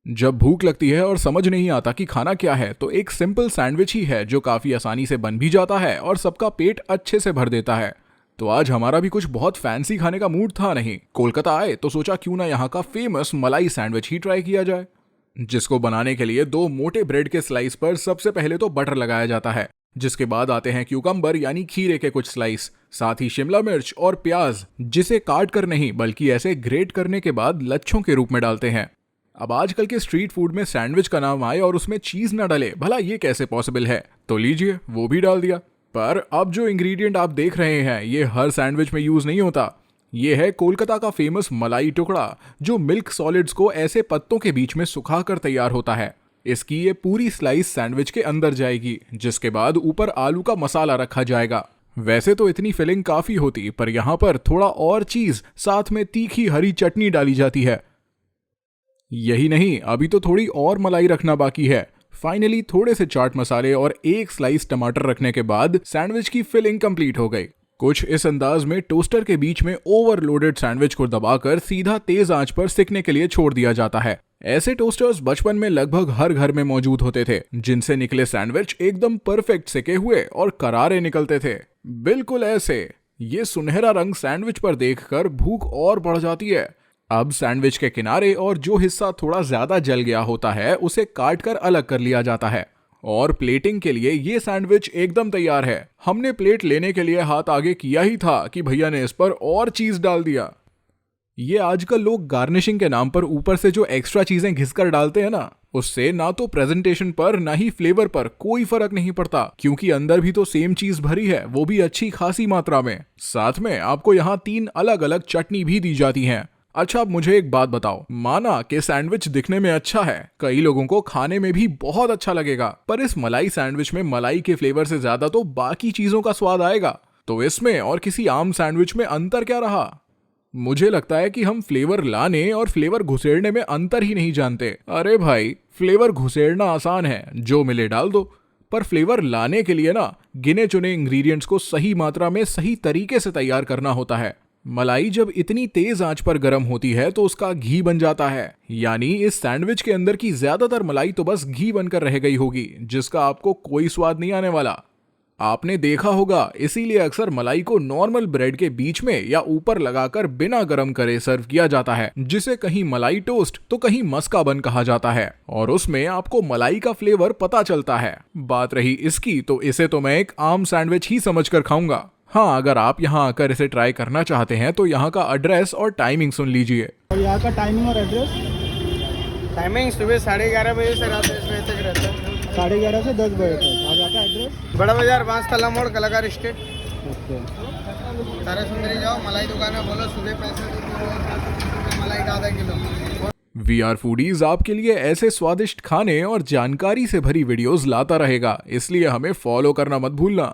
जब भूख लगती है और समझ नहीं आता कि खाना क्या है तो एक सिंपल सैंडविच ही है जो काफी आसानी से बन भी जाता है और सबका पेट अच्छे से भर देता है। तो आज हमारा भी कुछ बहुत फैंसी खाने का मूड था नहीं, कोलकाता आए तो सोचा क्यों ना यहाँ का फेमस मलाई सैंडविच ही ट्राई किया जाए। जिसको बनाने के लिए दो मोटे ब्रेड के स्लाइस पर सबसे पहले तो बटर लगाया जाता है, जिसके बाद आते हैं क्यूकम्बर यानी खीरे के कुछ स्लाइस, साथ ही शिमला मिर्च और प्याज, जिसे काट कर नहीं बल्कि ऐसे ग्रेट करने के बाद लच्छों के रूप में डालते हैं। अब आजकल के स्ट्रीट फूड में सैंडविच का नाम आए और उसमें चीज ना डले, भला ये कैसे पॉसिबल है? तो लीजिए वो भी डाल दिया। पर अब जो इंग्रेडिएंट आप देख रहे हैं ये हर सैंडविच में यूज नहीं होता। ये है कोलकाता का फेमस मलाई टुकड़ा, जो मिल्क सॉलिड्स को ऐसे पत्तों के बीच में सुखाकर तैयार होता है। इसकी ये पूरी स्लाइस सैंडविच के अंदर जाएगी, जिसके बाद ऊपर आलू का मसाला रखा जाएगा। वैसे तो इतनी फिलिंग काफी होती, पर यहाँ पर थोड़ा और चीज साथ में तीखी हरी चटनी डाली जाती है। यही नहीं, अभी तो थोड़ी और मलाई रखना बाकी है। फाइनली थोड़े से चाट मसाले और एक स्लाइस टमाटर रखने के बाद सैंडविच की फिलिंग कंप्लीट हो गई। कुछ इस अंदाज में टोस्टर के बीच में ओवरलोडेड सैंडविच को दबाकर सीधा तेज आंच पर सिकने के लिए छोड़ दिया जाता है। ऐसे टोस्टर्स बचपन में लगभग हर घर में मौजूद होते थे, जिनसे निकले सैंडविच एकदम परफेक्ट सिके हुए और करारे निकलते थे, बिल्कुल ऐसे। ये सुनहरा रंग सैंडविच पर देखकर भूख और बढ़ जाती है। अब सैंडविच के किनारे और जो हिस्सा थोड़ा ज्यादा जल गया होता है उसे काट कर अलग कर लिया जाता है और प्लेटिंग के लिए ये सैंडविच एकदम तैयार है। हमने प्लेट लेने के लिए हाथ आगे किया ही था कि भैया ने इस पर और चीज डाल दिया। ये आजकल लोग गार्निशिंग के नाम पर ऊपर से जो एक्स्ट्रा चीजें घिसकर डालते हैं ना, उससे ना तो प्रेजेंटेशन पर ना ही फ्लेवर पर कोई फर्क नहीं पड़ता, क्योंकि अंदर भी तो सेम चीज भरी है, वो भी अच्छी खासी मात्रा में। साथ में आपको यहाँ 3 अलग अलग चटनी भी दी जाती हैं। अच्छा, अब मुझे एक बात बताओ, माना कि सैंडविच दिखने में अच्छा है, कई लोगों को खाने में भी बहुत अच्छा लगेगा, पर इस मलाई सैंडविच में मलाई के फ्लेवर से ज्यादा तो बाकी चीजों का स्वाद आएगा। तो इसमें और किसी आम सैंडविच में अंतर क्या रहा? मुझे लगता है कि हम फ्लेवर लाने और फ्लेवर घुसेड़ने में अंतर ही नहीं जानते। अरे भाई, फ्लेवर घुसेड़ना आसान है, जो मिले डाल दो, पर फ्लेवर लाने के लिए ना गिने चुने इंग्रेडिएंट्स को सही मात्रा में सही तरीके से तैयार करना होता है। मलाई जब इतनी तेज आंच पर गर्म होती है तो उसका घी बन जाता है, यानी इस सैंडविच के अंदर की ज्यादातर मलाई तो बस घी बनकर रह गई होगी, जिसका आपको कोई स्वाद नहीं आने वाला। आपने देखा होगा, इसीलिए अक्सर मलाई को नॉर्मल ब्रेड के बीच में या ऊपर लगाकर बिना गर्म करे सर्व किया जाता है, जिसे कहीं मलाई टोस्ट तो कहीं मस्का बन कहा जाता है, और उसमें आपको मलाई का फ्लेवर पता चलता है। बात रही इसकी, तो इसे तो मैं एक आम सैंडविच ही समझकर खाऊंगा। हाँ, अगर आप यहाँ आकर इसे ट्राई करना चाहते हैं तो यहाँ का एड्रेस और टाइमिंग सुन लीजिए। और यहाँ का टाइमिंग और एड्रेस? टाइमिंग सुबह 11:30 बजे से रात 10 बजे तक रहता है। 11:30 से 10 बजे तक। और यहाँ का एड्रेस? बड़ा बाजार, बांसतला मोड़, कलाकार स्टेट। ओके। तारा सुंदरी जाओ, मलाई दुकान में बोलो सुबह पैसे मलाई का आधा किलो। VR फूडीज आपके लिए ऐसे स्वादिष्ट खाने और जानकारी से भरी वीडियोस लाता रहेगा, इसलिए हमें फॉलो करना मत भूलना।